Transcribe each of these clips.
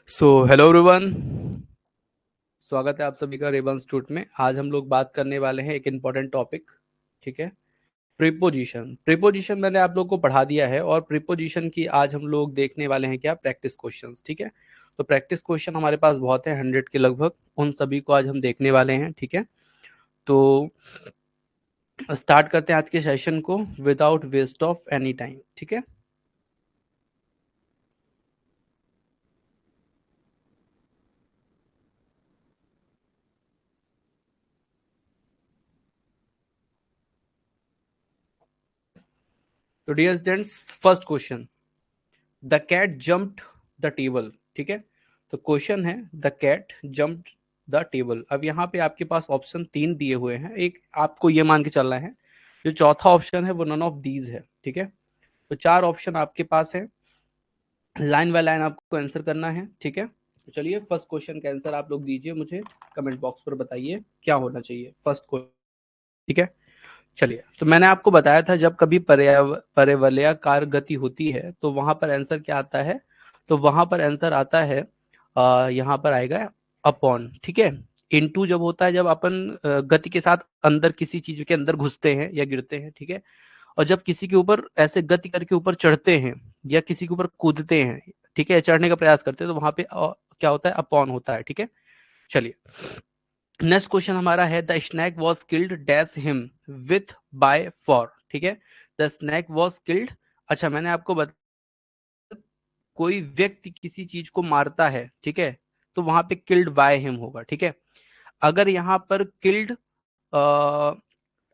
Hello everyone. स्वागत है आप सभी का रेवन इंस्टीट्यूट में। आज हम लोग बात करने वाले हैं एक इम्पॉर्टेंट टॉपिक। ठीक है, प्रीपोजिशन। प्रीपोजिशन मैंने आप लोग को पढ़ा दिया है और प्रीपोजिशन की आज हम लोग देखने वाले हैं क्या, प्रैक्टिस क्वेश्चंस। ठीक है, तो प्रैक्टिस क्वेश्चन हमारे पास बहुत है, 100 के लगभग। उन सभी को आज हम देखने वाले हैं। ठीक है, तो स्टार्ट करते हैं आज के सेशन को without waste of any time. ठीक है, तो dear students, first question, the cat jumped the table. ठीक है, तो क्वेश्चन है the cat jumped the table. अब यहाँ पे आपके पास ऑप्शन तीन दिए हुए हैं, एक आपको ये मान के चलना है जो चौथा ऑप्शन है वो नन ऑफ दीज है। ठीक है, तो चार ऑप्शन आपके पास है, लाइन बाय लाइन आपको आंसर करना है। ठीक है, तो चलिए फर्स्ट क्वेश्चन का आंसर आप लोग दीजिए, मुझे कमेंट बॉक्स पर बताइए क्या होना चाहिए फर्स्ट क्वेश्चन। ठीक है, चलिए, तो मैंने आपको बताया था जब कभी पर्यावलयाकार गति होती है तो वहां पर आंसर क्या आता है, तो वहां पर आंसर आता है यहाँ पर आएगा अपॉन। ठीक है, इनटू जब होता है जब अपन गति के साथ अंदर किसी चीज के अंदर घुसते हैं या गिरते हैं। ठीक है, और जब किसी के ऊपर ऐसे गति करके ऊपर चढ़ते हैं या किसी के ऊपर कूदते हैं, ठीक है, चढ़ने का प्रयास करते हैं, तो वहां पे क्या होता है, अपॉन होता है। ठीक है, चलिए नेक्स्ट क्वेश्चन हमारा है the snake was killed dash him with by for. ठीक है, द स्नैक वॉज किल्ड। अच्छा, मैंने आपको कोई व्यक्ति किसी चीज को मारता है, ठीक है, तो वहां पे किल्ड बाय हिम होगा। ठीक है, अगर यहाँ पर किल्ड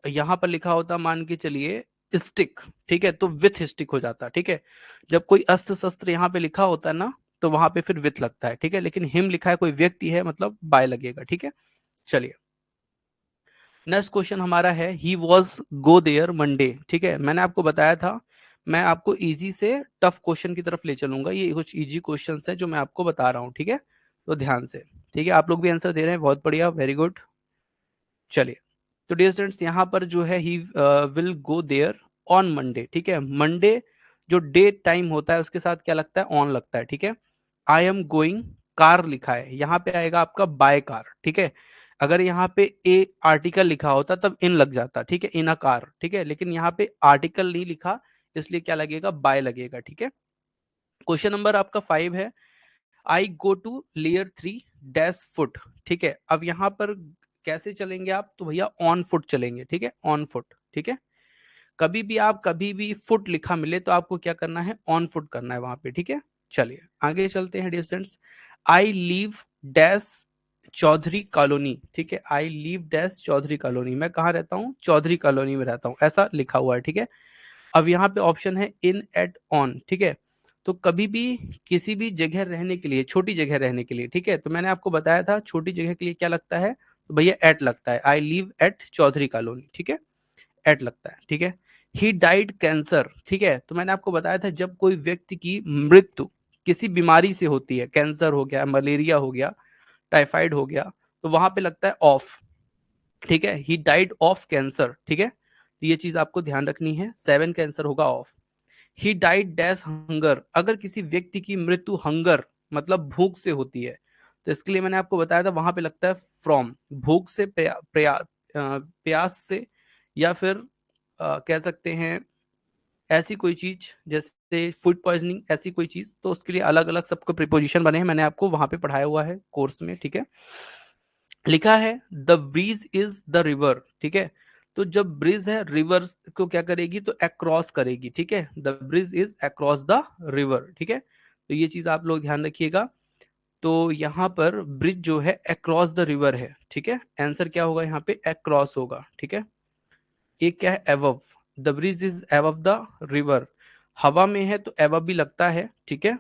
यहाँ पर लिखा होता मान के चलिए स्टिक, ठीक है, तो विथ स्टिक हो जाता। ठीक है, जब कोई अस्त्र शस्त्र यहाँ पे लिखा होता है ना, तो वहां पे फिर विथ लगता है। ठीक है, लेकिन हिम लिखा है, कोई व्यक्ति है, मतलब बाय लगेगा। ठीक है, चलिए नेक्स्ट क्वेश्चन हमारा है he was go there Monday. ठीक है, मैंने आपको बताया था मैं आपको इजी से टफ क्वेश्चन की तरफ ले चलूंगा, ये कुछ इजी क्वेश्चंस है जो मैं आपको बता रहा हूँ। ठीक है, तो ध्यान से। ठीक है, आप लोग भी आंसर दे रहे हैं, बहुत बढ़िया, वेरी गुड। चलिए, तो डियर स्टूडेंट्स यहाँ पर जो है he will go there on Monday. ठीक है, मंडे जो डे टाइम होता है उसके साथ क्या लगता है, ऑन लगता है। ठीक है, आई एम गोइंग, कार लिखा है, यहाँ पे आएगा आपका बाय कार। ठीक है, अगर यहाँ पे ए आर्टिकल लिखा होता तब इन लग जाता। ठीक है, इन अ कार। ठीक है, लेकिन यहाँ पे आर्टिकल नहीं लिखा, इसलिए क्या लगेगा, बाय लगेगा। ठीक है, क्वेश्चन नंबर आपका 5 है I go to layer 3 dash foot. ठीक है, अब यहाँ पर कैसे चलेंगे आप, तो भैया ऑन फुट चलेंगे। ठीक है, ऑन फुट। ठीक है, कभी भी फुट लिखा मिले तो आपको क्या करना है, ऑन फुट करना है वहां पे। ठीक है, चलिए आगे चलते हैं distance. I leave dash Chaudhary colony. ठीक है, I leave dash Chaudhary colony, मैं कहाँ रहता हूँ, चौधरी कॉलोनी में रहता हूँ, ऐसा लिखा हुआ है। ठीक है, अब यहाँ पे ऑप्शन है इन, एट, ऑन। ठीक है, तो कभी भी किसी भी जगह रहने के लिए, छोटी जगह रहने के लिए, ठीक है, तो मैंने आपको बताया था छोटी जगह के लिए क्या लगता है, तो भैया एट लगता है, I live at Chaudhary colony. ठीक है, एट लगता है। ठीक है, ही डाइड कैंसर। ठीक है, तो मैंने आपको बताया था जब कोई व्यक्ति की मृत्यु किसी बीमारी से होती है, कैंसर हो गया, मलेरिया हो गया, टाइफाइड हो गया, तो वहां पे लगता है ऑफ। ठीक है, ही डाइड ऑफ कैंसर। ठीक है, तो ये चीज आपको ध्यान रखनी है, 7 का आंसर होगा of. He died dash hunger, अगर किसी व्यक्ति की मृत्यु हंगर मतलब भूख से होती है, तो इसके लिए मैंने आपको बताया था वहां पे लगता है फ्रॉम, भूख से, प्यास से, या फिर कह सकते हैं ऐसी कोई चीज जैसे फूड पॉइजनिंग, ऐसी कोई चीज, तो उसके लिए अलग अलग सबको प्रिपोजिशन बने हैं, मैंने आपको वहां पे पढ़ाया हुआ है कोर्स में। ठीक है, लिखा है the bridge is the river. ठीक है, तो जब ब्रिज है, रिवर को क्या करेगी, तो अक्रॉस करेगी। ठीक है, the bridge is across the river. ठीक है, तो ये चीज आप लोग ध्यान रखिएगा। तो यहाँ पर ब्रिज जो है अक्रॉस द रिवर है। ठीक है, आंसर क्या होगा, यहाँ पे अक्रॉस होगा। ठीक है, एक क्या है, above, the bridge is above the river, हवा में है तो एवव भी लगता है। ठीक है,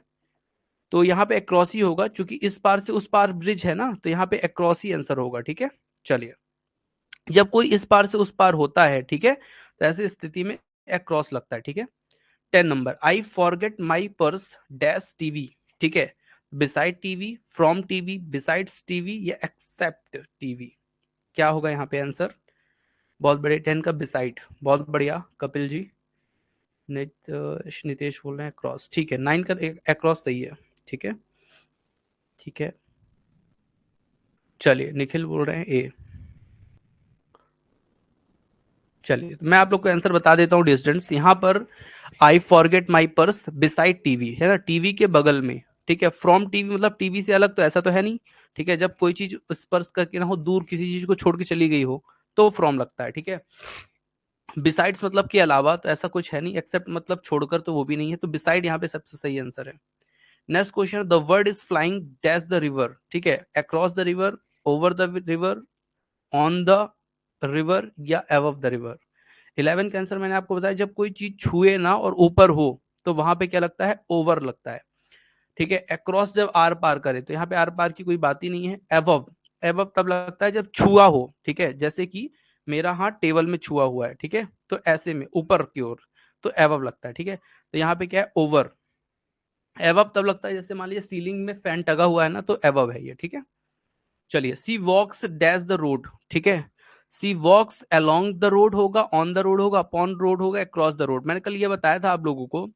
तो यहाँ पे अक्रॉस ही होगा, क्योंकि इस पार से उस पार ब्रिज है ना, तो यहाँ पे अक्रॉस ही आंसर होगा। ठीक है, चलिए, जब कोई इस पार से उस पार होता है, ठीक है, तो ऐसी स्थिति में अक्रॉस लगता है। ठीक है, 10 number, I forget my purse dash TV. ठीक है, beside TV, from TV, besides TV, या एक्सेप्ट टीवी, क्या होगा यहाँ पे आंसर, बहुत बड़े 10 का बिसाइड, बहुत बढ़िया कपिल जी। नितेश बोल रहे हैं क्रॉस, ठीक है, 9 का अक्रॉस सही है। ठीक है, ठीक है, चलिए निखिल बोल रहे हैं ए। चलिए तो मैं आप लोग को आंसर बता देता हूँ डिस्टेंस यहाँ पर। I forget my purse beside TV, है ना, टीवी के बगल में। ठीक है, फ्रॉम टीवी मतलब टीवी से अलग, तो ऐसा तो है नहीं। ठीक है, जब कोई चीज स्पर्श करके ना हो, दूर किसी चीज को छोड़ के चली गई हो, तो फ्रॉम लगता है। ठीक है, बिसाइड्स मतलब के अलावा, तो ऐसा कुछ है नहीं। एक्सेप्ट मतलब छोड़कर, तो वो भी नहीं है, तो बिसाइड यहाँ पे सबसे सही आंसर है। Next question, the word is flying dash the river. ठीक है, across the river, over the river, on the river, या अबव द रिवर। 11 का आंसर मैंने आपको बताया, जब कोई चीज छुए ना और ऊपर हो, तो वहां पे क्या लगता है, ओवर लगता है। ठीक है, अक्रॉस जब आर पार करे, तो यहाँ पे आर पार की कोई बात ही नहीं है। एबव, एबव तब लगता है जब छुआ हो। ठीक है, जैसे कि मेरा हाथ टेबल में छुआ हुआ है। ठीक है, तो ऐसे में ऊपर की ओर, तो एबव लगता है। ठीक है, तो यहाँ पे क्या है, ओवर। एबव तब लगता है जैसे मान लीजिए सीलिंग में फैन टगा हुआ है ना, तो एबव है ये। ठीक है, चलिए, she walks dash the road. ठीक है, she walks along the road होगा, ऑन द रोड होगा, अपॉन रोड होगा, अक्रॉस द रोड। मैंने कल ये बताया था आप लोगों को,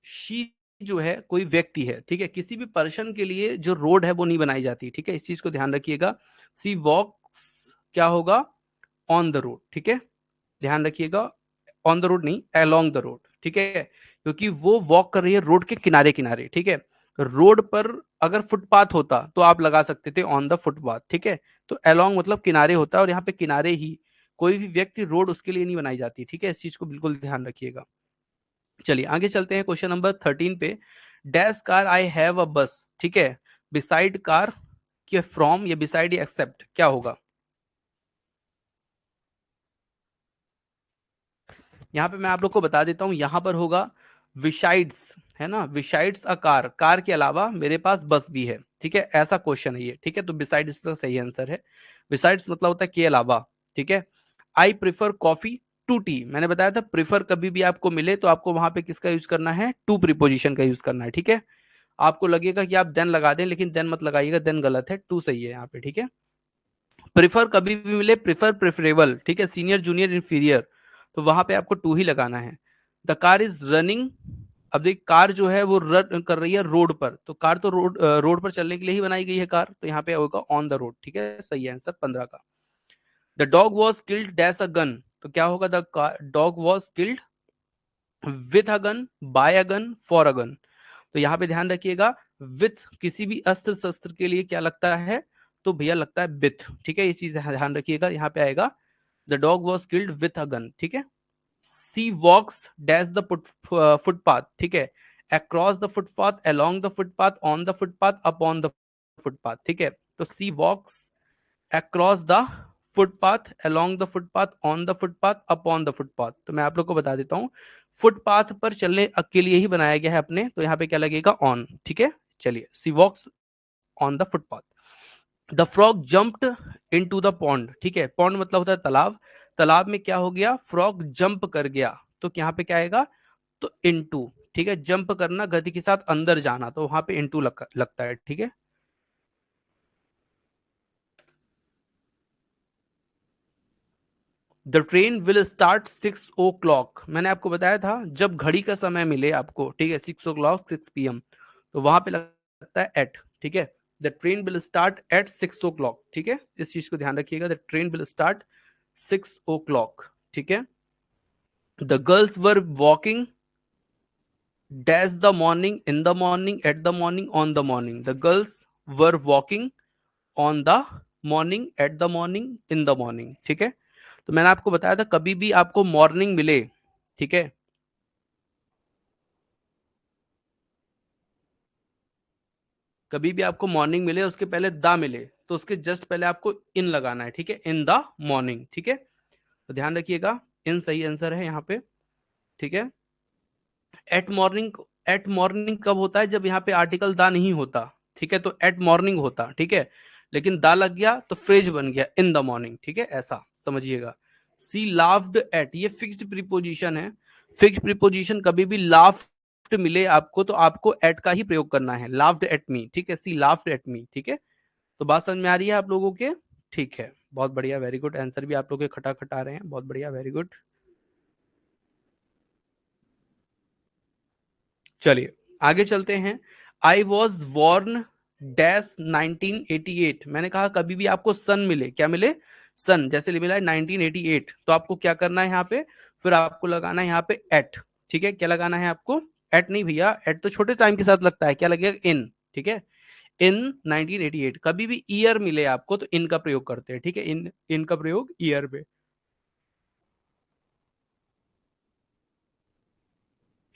शी जो है कोई व्यक्ति है। ठीक है, किसी भी पर्सन के लिए जो रोड है वो नहीं बनाई जाती। ठीक है, इस चीज को ध्यान रखिएगा। सी वॉक्स क्या होगा, ऑन द रोड। ठीक है, ध्यान रखिएगा, ऑन द रोड नहीं, अलोंग द रोड। ठीक है, क्योंकि वो वॉक कर रही है रोड के किनारे किनारे। ठीक है, रोड पर अगर फुटपाथ होता तो आप लगा सकते थे ऑन द फुटपाथ। ठीक है, तो अलोंग मतलब किनारे होता है, और यहाँ पे किनारे ही, कोई भी व्यक्ति रोड उसके लिए नहीं बनाई जाती। ठीक है, इस चीज को बिल्कुल ध्यान रखिएगा। चलिए आगे चलते हैं क्वेश्चन नंबर 13 पे। Dash car I have a बस। ठीक है, बिसाइड कार के फ्रॉम, या बिसाइड या एक्सेप्ट, क्या होगा। यहाँ पे मैं आप लोग को बता देता हूँ, यहाँ पर होगा विसाइड्स, है ना, विसाइड्स अ कार, कार के अलावा मेरे पास बस भी है। ठीक है, ऐसा क्वेश्चन है ये। ठीक है, तो बिसाइड इसका सही आंसर है। बिसाइड्स मतलब होता है के अलावा। ठीक है, I prefer coffee to tea, मैंने बताया था प्रिफर कभी भी आपको मिले तो आपको वहां पे किसका यूज करना है, टू प्रीपोजिशन का यूज करना है। ठीक है, आपको लगेगा कि आप देन लगा दें, लेकिन देन मत लगाइएगा, देन गलत है, टू सही है यहाँ पे। ठीक है, प्रिफर कभी भी मिले, प्रिफर प्रेफरेबल। ठीक है, सीनियर जूनियर इंफीरियर, तो वहां पे आपको टू ही लगाना है। द कार इज रनिंग, अब देखिए कार जो है वो रन कर रही है रोड पर, तो कार तो रोड पर चलने के लिए ही बनाई गई है कार, तो यहाँ पे होगा ऑन द रोड। ठीक है, सही है आंसर 15 का। The dog was killed dash a gun, तो क्या होगा, the dog was killed with a gun, by a gun, for a gun. तो यहाँ पे ध्यान रखिएगा, विथ किसी भी अस्त्र शस्त्र के लिए क्या लगता है, तो भैया लगता है विथ। ठीक है, ये चीज ध्यान रखिएगा, यहाँ पे आएगा the dog was killed with a gun. ठीक है, she walks dash the footpath. ठीक है, across the footpath, along the footpath, on the footpath, upon the footpath. ठीक है, तो she walks across the footpath, along the footpath, on the footpath, upon the footpath. तो मैं आप लोग को बता देता हूँ, फुटपाथ पर चलने के लिए ही बनाया गया है अपने, तो यहाँ पे क्या लगेगा, ऑन। ठीक है, चलिए, she walks on the footpath. The frog jumped into the pond. ठीक है, पॉन्ड मतलब होता है तालाब, तालाब में क्या हो गया, फ्रॉग जंप कर गया, तो यहाँ पे क्या आएगा, तो इनटू। ठीक है, जंप करना, गति के साथ अंदर जाना, तो वहां पे इनटू लगता है। ठीक है, the train will start 6 o'clock, मैंने आपको बताया था जब घड़ी का समय मिले आपको। ठीक है, 6 o'clock, 6 PM, तो वहां पे लगता है एट। ठीक है, the train will start at 6 o'clock। ठीक है, इस चीज को ध्यान रखिएगा, the train will start 6 o'clock। ठीक है, the girls were walking dash the morning, in the morning, at the morning, on the morning. The girls were walking on the morning, at the morning, in the morning. ठीक है, तो मैंने आपको बताया था कभी भी आपको मॉर्निंग मिले। ठीक है, कभी भी आपको मॉर्निंग मिले, उसके पहले द मिले, तो उसके जस्ट पहले आपको इन लगाना है। ठीक है, इन द मॉर्निंग। ठीक है, तो ध्यान रखिएगा, इन सही आंसर है यहाँ पे। ठीक है, एट मॉर्निंग, एट मॉर्निंग कब होता है, जब यहाँ पे आर्टिकल दा नहीं होता। ठीक है, तो एट मॉर्निंग होता। ठीक है, लेकिन दा लग गया तो फ्रेज बन गया इन द मॉर्निंग। ठीक है, ऐसा समझिएगा। सी लाफ्ड एट, ये फिक्स्ड प्रीपोजिशन है। फिक्स्ड प्रीपोजिशन कभी भी लाफ्ड मिले आपको, तो आपको एट का ही प्रयोग करना है, लाफ्ड एट मी। ठीक है, सी लाफ्ड एट मी। ठीक है, तो बात समझ में आ रही है आप लोगों के। ठीक है, बहुत बढ़िया, वेरी गुड, आंसर भी आप लोग के खटाखट आ रहे हैं, बहुत बढ़िया, वेरी गुड। चलिए आगे चलते हैं। I was born dash 1988। मैंने कहा कभी भी आपको सन मिले, क्या मिले, सन, जैसे मिला है 1988, तो आपको क्या करना है यहाँ पे, फिर आपको लगाना है यहाँ पे एट। ठीक है, क्या लगाना है आपको, एट नहीं भैया, एट तो छोटे टाइम के साथ लगता है, क्या लगेगा, इन। ठीक है, इन 1988। कभी भी ईयर मिले आपको तो इन का प्रयोग करते हैं। ठीक है, इन का प्रयोग ईयर में।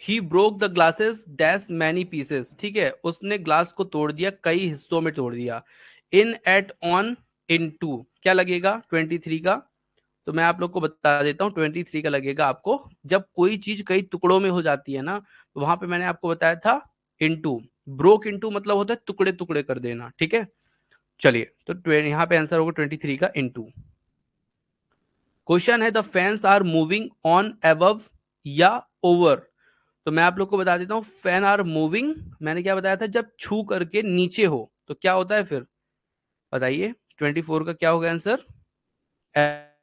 He broke the glasses dash many pieces. ठीक है, उसने ग्लास को तोड़ दिया, कई हिस्सों में तोड़ दिया। इन, एट, ऑन, इन टू, क्या लगेगा 23 का। तो मैं आप लोग को बता देता हूँ 23 का लगेगा आपको, जब कोई चीज कई टुकड़ों में हो जाती है ना, तो वहां पे मैंने आपको बताया था इनटू। ब्रोक इनटू मतलब होता है टुकड़े टुकड़े कर देना। ठीक है, चलिए तो यहाँ पे आंसर होगा 23 का इनटू। क्वेश्चन है the fans are moving on above या ओवर। तो मैं आप लोग को बता देता हूँ, फैन आर मूविंग, मैंने क्या बताया था, जब छू करके नीचे हो तो क्या होता है फिर, बताइए 24 का क्या होगा आंसर,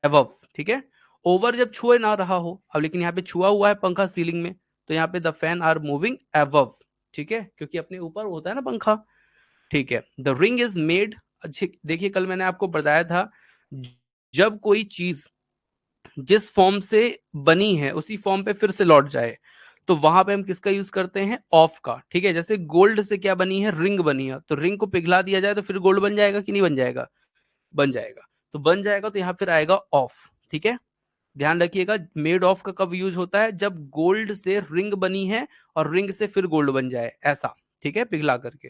अबव। ठीक है, ओवर जब छुए ना रहा हो, अब लेकिन यहाँ पे छुआ हुआ है पंखा सीलिंग में, तो यहाँ पे the fan are moving above. ठीक है, क्योंकि अपने ऊपर होता है ना पंखा। ठीक है, द रिंग इज मेड। अच्छे देखिए, कल मैंने आपको बताया था, जब कोई चीज जिस फॉर्म से बनी है उसी फॉर्म पे फिर से लौट जाए, तो वहां पे हम किसका यूज करते हैं, ऑफ का। ठीक है, जैसे गोल्ड से क्या बनी है, रिंग बनी है, तो रिंग को पिघला दिया जाए तो फिर गोल्ड बन जाएगा कि नहीं बन जाएगा, बन जाएगा। तो बन जाएगा तो यहाँ फिर आएगा ऑफ। ठीक है, ध्यान रखिएगा, मेड ऑफ का कब यूज होता है, जब गोल्ड से रिंग बनी है और रिंग से फिर गोल्ड बन जाए, ऐसा। ठीक है, पिघला करके।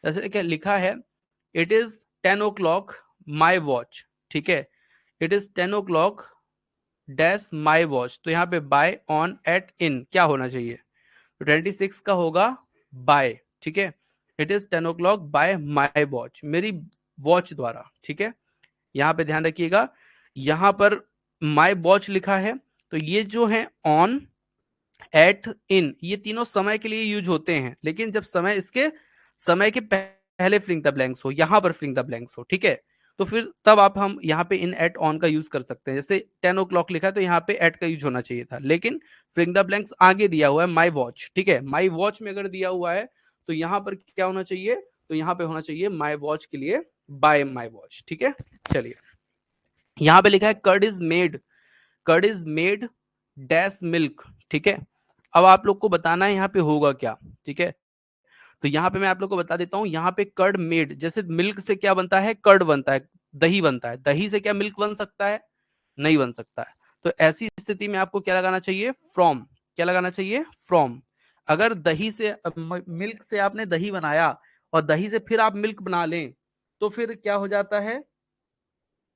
जैसे क्या लिखा है, it is 10 o'clock my watch. ठीक है, it is 10 o'clock dash my watch, तो यहाँ पे बाय, ऑन, एट, इन क्या होना चाहिए, तो 26 का होगा बाय। ठीक है, it is 10 o'clock bye my watch, मेरी वॉच द्वारा। ठीक है, यहाँ पे ध्यान रखिएगा, यहाँ पर माई वॉच लिखा है, तो ये जो है ऑन, एट, इन, ये तीनों समय के लिए यूज होते हैं, लेकिन जब समय इसके समय के पहले फिलिंग द ब्लैंक्स हो, यहां पर फिलिंग द ब्लैंक्स हो। ठीक है, तो फिर तब आप हम यहाँ पे इन, एट, ऑन का यूज कर सकते हैं। जैसे 10 o'clock लिखा है तो यहाँ पे एट का यूज होना चाहिए था, लेकिन फिलिंग द ब्लैंक्स आगे दिया हुआ है माई वॉच। ठीक है, माई वॉच में अगर दिया हुआ है तो यहाँ पर क्या होना चाहिए, तो यहाँ पे होना चाहिए माई वॉच के लिए बाय माई वॉच। ठीक है, चलिए यहाँ पे लिखा है curd is made, curd is made dash milk. ठीक है, अब आप लोग को बताना है यहाँ पे होगा क्या। ठीक है, तो यहाँ पे मैं आप लोग को बता देता हूँ, यहाँ पे कर्ड मेड, जैसे मिल्क से क्या बनता है, कर्ड बनता है, दही बनता है, दही से क्या मिल्क बन सकता है, नहीं बन सकता है। तो ऐसी स्थिति में आपको क्या लगाना चाहिए, फ्रॉम, क्या लगाना चाहिए, फ्रॉम। अगर दही से मिल्क से आपने दही बनाया और दही से फिर आप मिल्क बना लें, तो फिर क्या हो जाता है,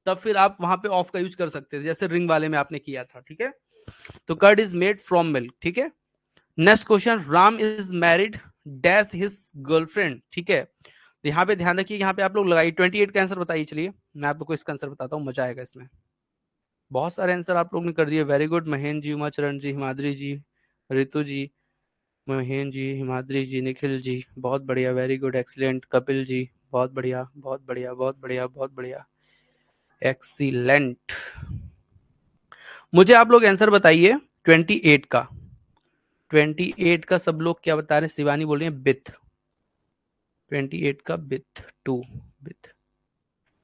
तब फिर आप वहां पे ऑफ का यूज कर सकते थे, जैसे रिंग वाले में आपने किया था। ठीक है, तो curd is made from milk. ठीक है, next question, Ram is married dash his girlfriend. ठीक है, तो यहाँ पे ध्यान रखिए, यहाँ पे आप लोग लगाइए 28 का आंसर बताइए। चलिए मैं आप लोग को इसका आंसर बताता हूँ, मजा आएगा इसमें। बहुत सारे आंसर आप लोग ने कर दिए, वेरी गुड, महेंद्र जी, उमाचरण जी, हिमाद्री जी, रितु जी, महेंद्र जी, हिमाद्री जी, निखिल जी, बहुत बढ़िया, very good, excellent, Kapil ji, बहुत बढ़िया, बहुत बढ़िया, बहुत बढ़िया, बहुत बढ़िया, एक्सीलेंट। मुझे आप लोग आंसर बताइए 28 का, 28 का सब लोग क्या बता रहे हैं, शिवानी बोल रही है बिथ, 28 का बिथ, टू, बिथ।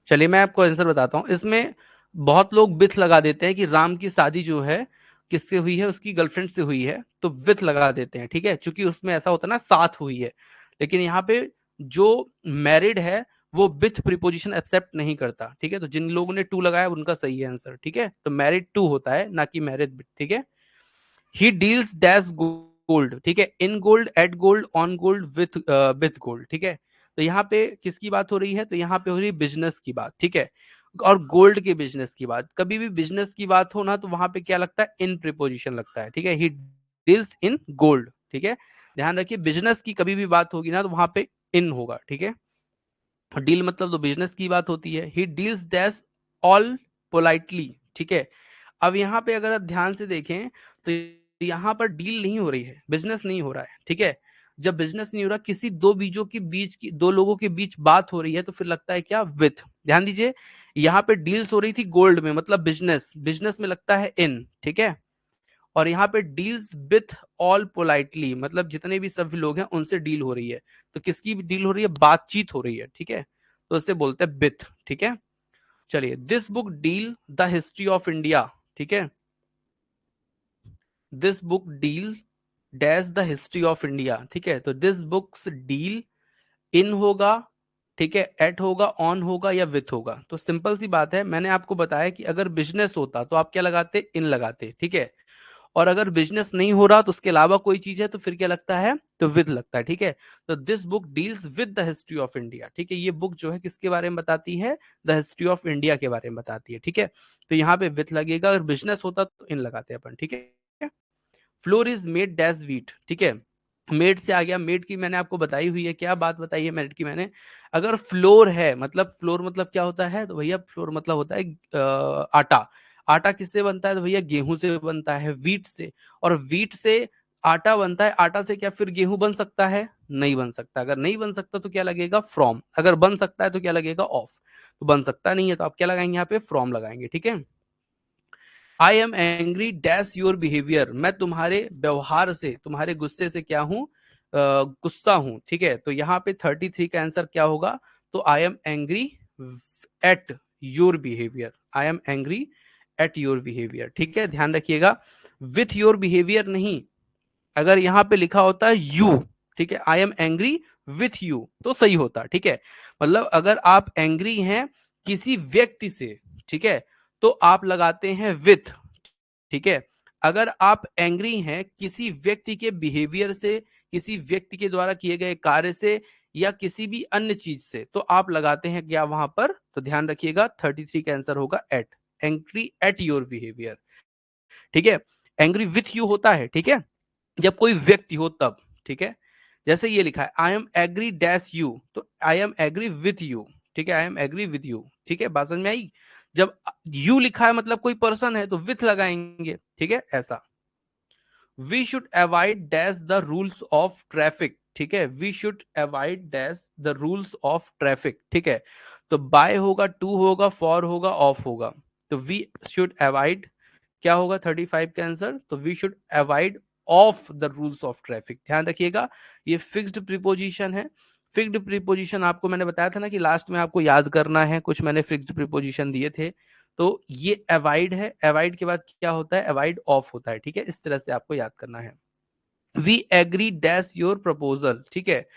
चलिए मैं आपको आंसर बताता हूँ, इसमें बहुत लोग बिथ लगा देते हैं कि राम की शादी जो है किससे हुई है, उसकी गर्लफ्रेंड से हुई है, तो विथ लगा देते हैं। ठीक है, क्योंकि उसमें ऐसा होता है ना, साथ हुई है, लेकिन यहाँ पे जो मैरिड है वो विथ प्रीपोजिशन एक्सेप्ट नहीं करता। ठीक है, तो जिन लोगों ने टू लगाया उनका सही है आंसर। ठीक है, तो मैरिड टू होता है, ना कि मैरिड विथ। ठीक है, ही डील्स डैश गोल्ड। ठीक है, in gold, at gold, on gold, with gold. ठीक है, तो यहाँ पे किसकी बात हो रही है, तो यहाँ पे हो रही है बिजनेस की बात। ठीक है, और गोल्ड के बिजनेस की बात, कभी भी बिजनेस की बात हो ना तो वहां पे क्या लगता है, इन प्रीपोजिशन लगता है। ठीक है, ही डील्स इन गोल्ड। ठीक है, ध्यान रखिए, बिजनेस की कभी भी बात होगी ना तो वहां पे इन होगा। ठीक है, डील मतलब तो बिजनेस की बात होती है। He deals dash all politely. ठीक है, अब यहाँ पे अगर आप ध्यान से देखें तो यहाँ पर डील नहीं हो रही है, बिजनेस नहीं हो रहा है। ठीक है, जब बिजनेस नहीं हो रहा, किसी दो बीजों के बीच की, दो लोगों के बीच बात हो रही है, तो फिर लगता है क्या, विथ। ध्यान दीजिए, यहाँ पे डील्स हो रही थी गोल्ड में, मतलब बिजनेस, बिजनेस में लगता है इन। ठीक है, और यहाँ पे डील्स विथ ऑल पोलाइटली, मतलब जितने भी सभी लोग हैं उनसे डील हो रही है। तो किसकी डील हो रही है? बातचीत हो रही है, ठीक है, तो इससे बोलते हैं विथ, ठीक है। चलिए, this book deal the history of India, ठीक है, this book deal dash the history of India, ठीक है, तो दिस बुक्स डील, इन होगा, ठीक है, एट होगा, ऑन होगा या विथ होगा। तो सिंपल सी बात है, मैंने आपको बताया कि अगर बिजनेस होता तो आप क्या लगाते? इन लगाते, ठीक है, और अगर बिजनेस नहीं हो रहा तो उसके अलावा कोई चीज है तो फिर क्या लगता है? तो विद लगता है, ठीक है। तो this book deals with the history of India, ठीक है, ये बुक जो है किसके बारे में बताती है? द हिस्ट्री ऑफ इंडिया के बारे में बताती है, ठीक है। तो यहाँ पे विथ लगेगा, अगर बिजनेस होता तो इन लगाते अपन, ठीक है। Floor is made dash wheat, ठीक है, मेड से आ गया, मेड की मैंने आपको बताई हुई है, क्या बात बताई है मेड की मैंने? अगर फ्लोर है, मतलब फ्लोर मतलब क्या होता है? तो भैया फ्लोर मतलब होता है आटा। आटा किससे बनता है? तो भैया गेहूं से बनता है, व्हीट से। और व्हीट से आटा बनता है, आटा से क्या फिर गेहूं बन सकता है? नहीं बन सकता। अगर नहीं बन सकता तो क्या लगेगा? फ्रॉम। अगर बन सकता है तो क्या लगेगा? ऑफ। तो बन सकता नहीं है तो आप क्या लगाएंगे? यहाँ पे फ्रॉम लगाएंगे, ठीक है। I am angry dash your behaviour, मैं तुम्हारे व्यवहार से, तुम्हारे गुस्से से क्या हूं? गुस्सा हूं, ठीक है। तो यहाँ पे 33 का आंसर क्या होगा? तो I am angry at your behaviour, I am angry at your behaviour, ठीक है, ध्यान रखिएगा। विथ योर बिहेवियर नहीं, अगर यहाँ पे लिखा होता है यू, ठीक है, I am angry with you तो सही होता, ठीक है। मतलब अगर आप एंग्री हैं किसी व्यक्ति से, ठीक है, तो आप लगाते हैं विथ, ठीक है। अगर आप एंग्री हैं किसी व्यक्ति के बिहेवियर से, किसी व्यक्ति के द्वारा किए गए कार्य से, या किसी भी अन्य चीज से, तो आप लगाते हैं क्या वहां पर? तो ध्यान रखिएगा 33 का आंसर होगा at, angry at your behaviour, ठीक है। एंग्री विथ यू होता है, ठीक है, जब कोई व्यक्ति हो तब, ठीक है। जैसे ये लिखा है I am agree dash you, तो I am agree with you, ठीक है, I am agree with you, ठीक है, बात समझ में आई। जब यू लिखा है मतलब कोई पर्सन है तो विथ लगाएंगे, ठीक है, ऐसा। We should avoid dash the rules of traffic, ठीक है, we should avoid dash the rules of traffic, ठीक है। तो बाय होगा, टू होगा, फॉर होगा, ऑफ होगा। तो वी शुड अवॉइड, क्या होगा 35 का आंसर? तो we should avoid of the rules of traffic, ध्यान रखिएगा। ये फिक्स्ड प्रीपोजिशन है। फिक्स्ड प्रीपोजिशन आपको मैंने बताया था ना कि लास्ट में आपको याद करना है, कुछ मैंने फिक्स्ड प्रीपोजिशन दिए थे। तो ये अवॉइड है, अवॉइड के बाद क्या होता है? अवॉइड ऑफ होता है, ठीक है, इस तरह से आपको याद करना है। We agree dash your proposal, ठीक है,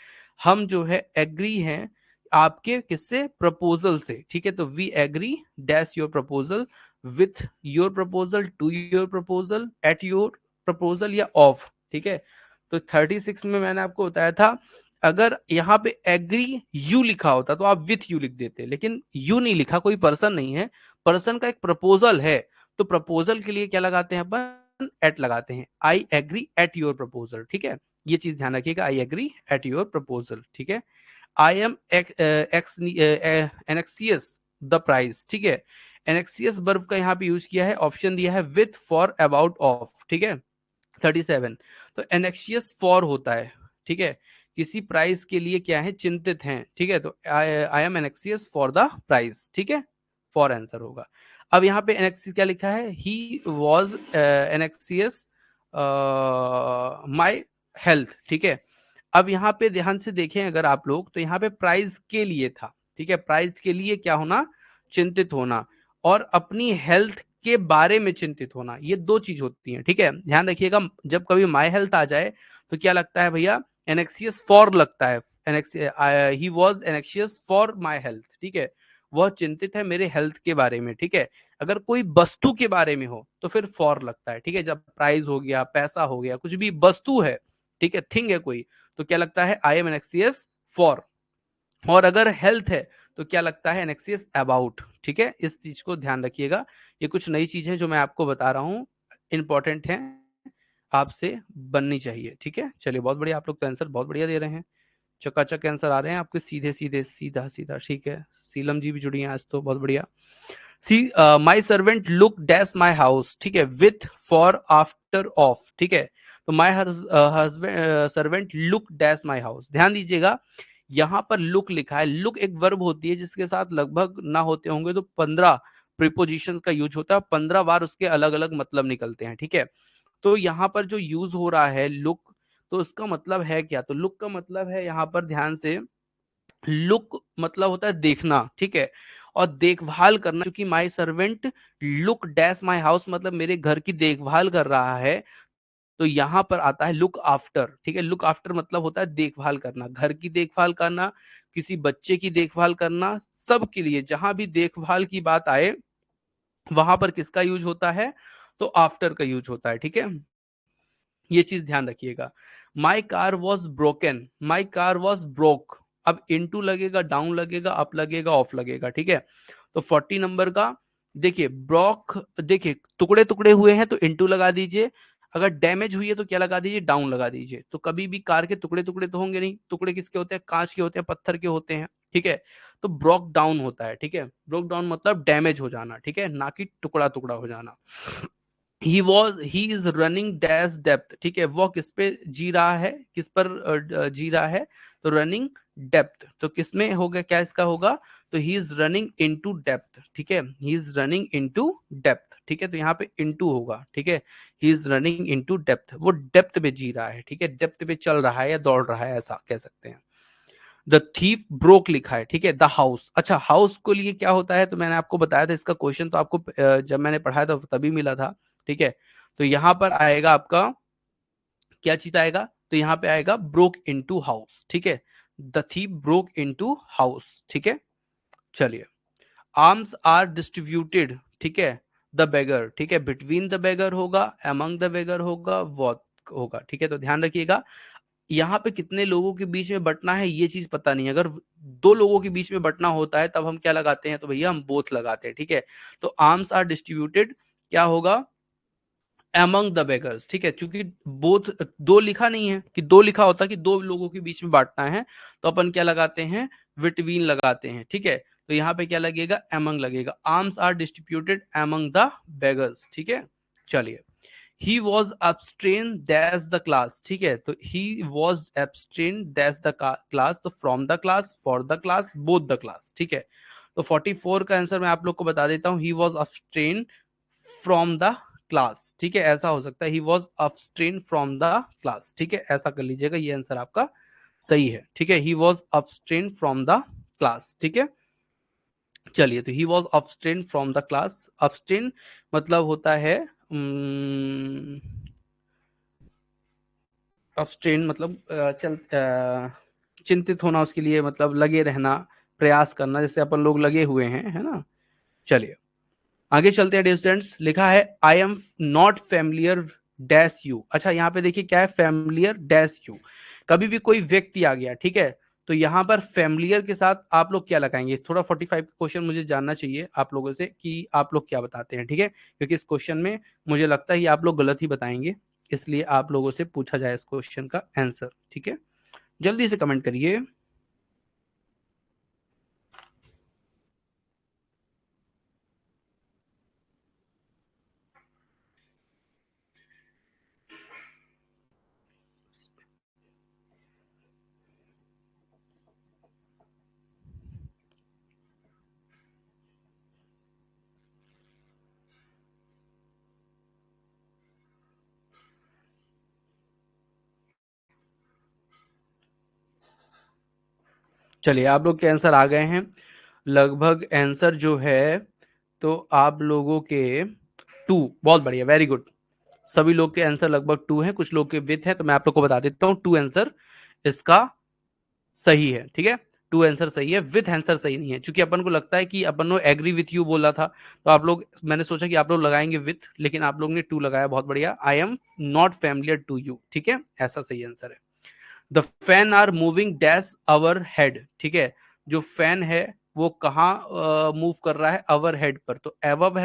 हम जो है एग्री हैं आपके किससे? प्रपोजल से, ठीक है। तो we agree dash your proposal, with your proposal, to your proposal, at your proposal या ऑफ, ठीक है। तो 36 में मैंने आपको बताया था, अगर यहाँ पे एग्री यू लिखा होता तो आप विथ यू लिख देते, लेकिन यू नहीं लिखा, कोई पर्सन नहीं है, पर्सन का एक प्रपोजल है, तो प्रपोजल के लिए क्या लगाते हैं अपन? एट लगाते हैं। I agree at your proposal, ठीक है, ये चीज ध्यान रखिएगा, I agree at your proposal, ठीक है। I am anxious the prize, ठीक है, एनेक्सियस वर्ब का यहाँ पे यूज किया है, ऑप्शन दिया है विथ, फॉर, अबाउट, ऑफ, ठीक है। 37, तो एनेक्सियस फॉर होता है, ठीक है, किसी प्राइस के लिए क्या है? चिंतित हैं, ठीक है। तो I am एनेक्सियस for the price, ठीक है, फॉर आंसर होगा। अब यहाँ पे एनेक्सियस क्या लिखा है? ही वॉज एनेक्सियस माई हेल्थ, ठीक है। अब यहाँ पे ध्यान से देखें अगर आप लोग, तो यहाँ पे प्राइज के लिए था, ठीक है, प्राइज के लिए क्या होना? चिंतित होना, और अपनी हेल्थ के बारे में चिंतित होना, ये दो चीज होती हैं, ठीक है, ध्यान रखिएगा। जब कभी माई हेल्थ आ जाए तो क्या लगता है भैया? एनेक्सियस फॉर लगता है, he was एनेक्सियस for my health, ठीक है, वह चिंतित है मेरे हेल्थ के बारे में, ठीक है। अगर कोई वस्तु के बारे में हो तो फिर फॉर लगता है, ठीक है, जब प्राइज हो गया, पैसा हो गया, कुछ भी वस्तु है, ठीक है, थिंग है कोई, तो क्या लगता है? I am एनेक्सियस for. और अगर हेल्थ है तो क्या लगता है? एनेक्सियस अबाउट, ठीक है, इस चीज को ध्यान रखिएगा। ये कुछ नई चीज है जो मैं आपको बता रहा हूँ, इंपॉर्टेंट है, आपसे बननी चाहिए, ठीक है। चलिए, बहुत बढ़िया, आप लोग तो आंसर बहुत बढ़िया दे रहे हैं, चकाचक आंसर आ रहे हैं आपके, सीधे सीधे, सीधा सीधा, ठीक है। सीलम जी भी जुड़ी हैं आज तो, बहुत बढ़िया। See my servant look dash my house, ठीक है, विथ, फॉर, आफ्टर, ऑफ, ठीक है। तो my husband servant look dash my house, ध्यान दीजिएगा, यहां पर लुक लिखा है। लुक एक वर्ब होती है जिसके साथ लगभग ना होते होंगे तो 15 प्रीपोजिशन का यूज होता है, 15 बार उसके अलग अलग मतलब निकलते हैं, ठीक है। तो यहाँ पर जो यूज हो रहा है लुक, तो उसका मतलब है क्या, तो लुक का मतलब है यहाँ पर ध्यान से, लुक मतलब होता है देखना, ठीक है, और देखभाल करना, क्योंकि माई servant look dash my house मतलब मेरे घर की देखभाल कर रहा है, तो यहां पर आता है लुक आफ्टर, ठीक है। लुक आफ्टर मतलब होता है देखभाल करना, घर की देखभाल करना, किसी बच्चे की देखभाल करना, सबके लिए जहां भी देखभाल की बात आए वहां पर किसका यूज होता है, तो आफ्टर का यूज होता है, ठीक है। ये चीज ध्यान रखिएगा। My car was broken, my car was broke, अब इनटू लगेगा, डाउन लगेगा, अप लगेगा, ऑफ लगेगा, ठीक है। तो 40 नंबर का देखिए ब्रोक, देखिए टुकड़े टुकड़े हुए हैं तो इनटू लगा दीजिए, अगर डैमेज हुई है तो क्या लगा दीजिए, डाउन लगा दीजिए। तो कभी भी कार के टुकड़े टुकड़े तो होंगे नहीं, टुकड़े किसके होते हैं, कांच के होते हैं, पत्थर के होते हैं, ठीक है। तो ब्रोक डाउन होता है, ठीक है, ब्रोक डाउन मतलब डैमेज हो जाना, ठीक है, ना कि टुकड़ा टुकड़ा हो जाना। He is running dash depth, ठीक है, वो किस पे जी रहा है, किस पर जी रहा है, तो रनिंग डेप्थ, तो किस में होगा, क्या इसका होगा, तो he is running into depth, ठीक है, he is running into depth, ठीक है, तो यहाँ पे इनटू होगा, ठीक है, he is running into depth, वो डेप्थ पे जी रहा है, ठीक है, डेप्थ पे चल रहा है या दौड़ रहा है, ऐसा कह सकते हैं। द थीफ ब्रोक लिखा है, ठीक है, द हाउस, अच्छा हाउस को लिए क्या होता है, तो मैंने आपको बताया था इसका क्वेश्चन, तो आपको जब मैंने पढ़ाया था तभी मिला था, ठीक है। तो यहां पर आएगा आपका क्या चीज आएगा, तो यहाँ पे आएगा ब्रोक इनटू हाउस, ठीक है, the thief broke into house, ठीक है। चलिए, आर्म्स आर डिस्ट्रीब्यूटेड, ठीक है, द बेगर, ठीक है, बिटवीन द बेगर होगा, अमंग द बेगर होगा, वॉट होगा, ठीक है। तो ध्यान रखिएगा, यहाँ पे कितने लोगों के बीच में बंटना है ये चीज पता नहीं, अगर दो लोगों के बीच में बंटना होता है तब हम क्या लगाते हैं, तो भैया हम बोथ लगाते हैं, ठीक है। तो आर्म्स आर डिस्ट्रीब्यूटेड क्या होगा, एमंग द बेगर्स, ठीक है, क्योंकि बोथ दो लिखा नहीं है, कि दो लिखा होता कि दो लोगों के बीच में बांटना है, तो अपन क्या लगाते हैं, बिटवीन लगाते हैं, ठीक है। तो यहाँ पे क्या लगेगा, एमंग लगेगा, alms are distributed among the beggars, ठीक है। चलिए, he was abstain dash the class, ठीक है, तो he was abstain dash the class, तो from the class, for the class, both the class, ठीक है। तो 44 का आंसर मैं आप लोग को बता देता हूं, ही was abstain from the class, ठीक है, ऐसा हो सकता है, he was abstain from the class, ठीक है, ऐसा कर लीजिएगा, ये आंसर आपका सही है, ठीक है, he was abstain from the class, ठीक है। चलिए, तो he was abstain from the class, abstain मतलब होता है abstain मतलब चिंतित होना, उसके लिए मतलब लगे रहना, प्रयास करना, जैसे अपन लोग लगे हुए हैं, है ना। चलिए, आगे चलते हैं डिस्टेंस, लिखा है I am not familiar dash you, अच्छा यहाँ पे देखिए क्या है, फेमिलियर डैश यू, कभी भी कोई व्यक्ति आ गया, ठीक है, तो यहाँ पर फेमिलियर के साथ आप लोग क्या लगाएंगे, थोड़ा 45 का क्वेश्चन मुझे जानना चाहिए आप लोगों से कि आप लोग क्या बताते हैं, ठीक है, क्योंकि इस क्वेश्चन में मुझे लगता है कि आप लोग गलत ही बताएंगे, इसलिए आप लोगों से पूछा जाए इस क्वेश्चन का आंसर, ठीक है, जल्दी से कमेंट करिए। चलिए, आप लोग के आंसर आ गए हैं लगभग, आंसर जो है तो आप लोगों के 2, बहुत बढ़िया, वेरी गुड, सभी लोग के आंसर लगभग 2 हैं, कुछ लोग के विथ है, तो मैं आप लोग को बता देता हूँ 2 आंसर इसका सही है, ठीक है, 2 आंसर सही है, विथ आंसर सही नहीं है, क्योंकि अपन को लगता है कि अपन ने एग्री विथ यू बोला था, तो आप लोग, मैंने सोचा कि आप लोग लगाएंगे विथ, लेकिन आप लोग ने 2 लगाया, बहुत बढ़िया, I am not familiar to you, ठीक है, ऐसा सही आंसर है। The fan are moving dash our head, ठीक है, जो फैन है वो कहाँ मूव कर रहा है, अवर हेड पर, तो एवब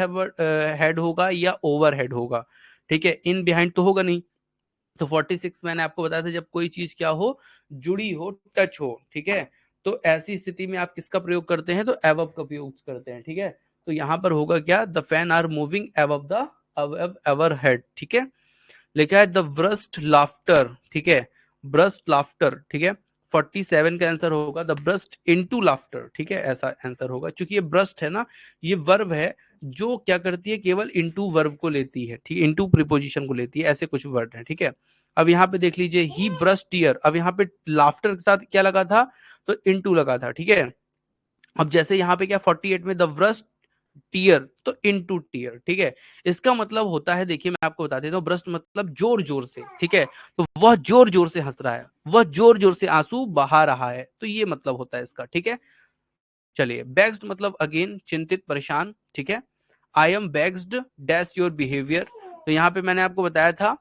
हेड होगा या ओवर हेड होगा, ठीक है, इन बिहाइंड तो होगा नहीं। तो 46 मैंने आपको बताया था, जब कोई चीज क्या हो, जुड़ी हो, टच हो, ठीक है, तो ऐसी स्थिति में आप किसका प्रयोग करते हैं, तो एवब का प्रयोग करते हैं, ठीक है। तो यहां पर होगा क्या, the fan are moving above the our head, ठीक है। लिखा है द ब्रस्ट लाफ्टर, ठीक है, ब्रस्ट लाफ्टर, ठीक है, 47 का आंसर होगा द ब्रस्ट इनटू लाफ्टर, ठीक है, ऐसा आंसर होगा। क्योंकि ये ब्रस्ट है ना, ये वर्ब है जो क्या करती है, केवल इनटू वर्ब को लेती है, ठीक है, इनटू प्रीपोजिशन को लेती है, ऐसे कुछ वर्ड है, ठीक है। अब यहाँ पे देख लीजिए ही ब्रस्ट टीयर, अब यहाँ पे लाफ्टर के साथ क्या लगा था, तो इनटू लगा था, ठीक है। अब जैसे यहाँ पे क्या 48 में द ब्रस्ट टीयर, तो इनटू टीयर, ठीक है। इसका मतलब होता है, देखिए मैं आपको बता देता हूँ, ब्रस्ट मतलब जोर जोर से, ठीक है, तो वह जोर जोर से हंस रहा है, वह जोर जोर से आंसू बहा रहा है, तो ये मतलब होता है इसका, ठीक है। चलिए बेक्स्ड मतलब अगेन चिंतित परेशान, ठीक है। I am vexed dash your behaviour, तो यहाँ पे मैंने आपको बताया था,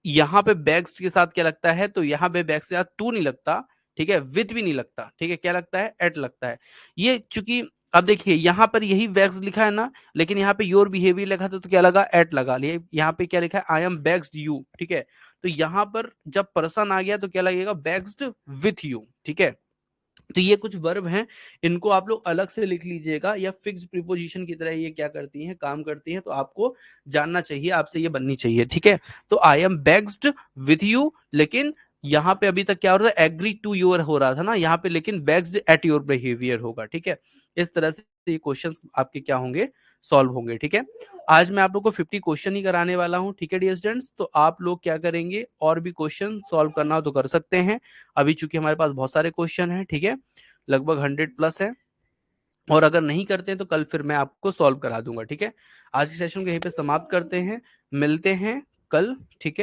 यहाँ पे बैग्स के साथ क्या लगता है, तो यहाँ पे बैग्स के साथ टू नहीं लगता, ठीक है, विथ भी नहीं लगता, ठीक है, क्या लगता है, एट लगता है। ये चूंकि अब देखिए यहाँ पर यही वैक्स लिखा है ना, लेकिन यहाँ पे योर बिहेवियर लिखा था तो क्या लगा, एट लगा लिए। यहाँ पे क्या लिखा है, आई एम बैग्स्ड यू, ठीक है, तो यहाँ पर जब पर्सन आ गया तो क्या लगेगा, बैग्स्ड विथ यू, ठीक है। तो ये कुछ वर्ब हैं, इनको आप लोग अलग से लिख लीजिएगा, या फिक्स प्रीपोजिशन की तरह ये क्या करती हैं, काम करती हैं, तो आपको जानना चाहिए, आपसे ये बननी चाहिए, ठीक है। तो आई एम बेक्स्ड विथ यू, लेकिन यहाँ पे अभी तक क्या हो रहा था, एग्री टू योर हो रहा था ना, यहाँ पे लेकिन बेक्स्ड एट योर बिहेवियर होगा, ठीक है। इस तरह से ये क्वेश्चंस आपके क्या होंगे, सॉल्व होंगे, ठीक है। आज मैं आप लोग को 50 क्वेश्चन ही कराने वाला हूँ, ठीक है डियर स्टूडेंट्स। तो आप लोग क्या करेंगे, और भी क्वेश्चन सॉल्व करना हो तो कर सकते हैं। अभी चूंकि हमारे पास बहुत सारे क्वेश्चन हैं, ठीक है, लगभग 100 प्लस है, और अगर नहीं करते हैं तो कल फिर मैं आपको सॉल्व करा दूंगा, ठीक है। आज के सेशन को यहीं पे समाप्त करते हैं, मिलते हैं कल, ठीक है।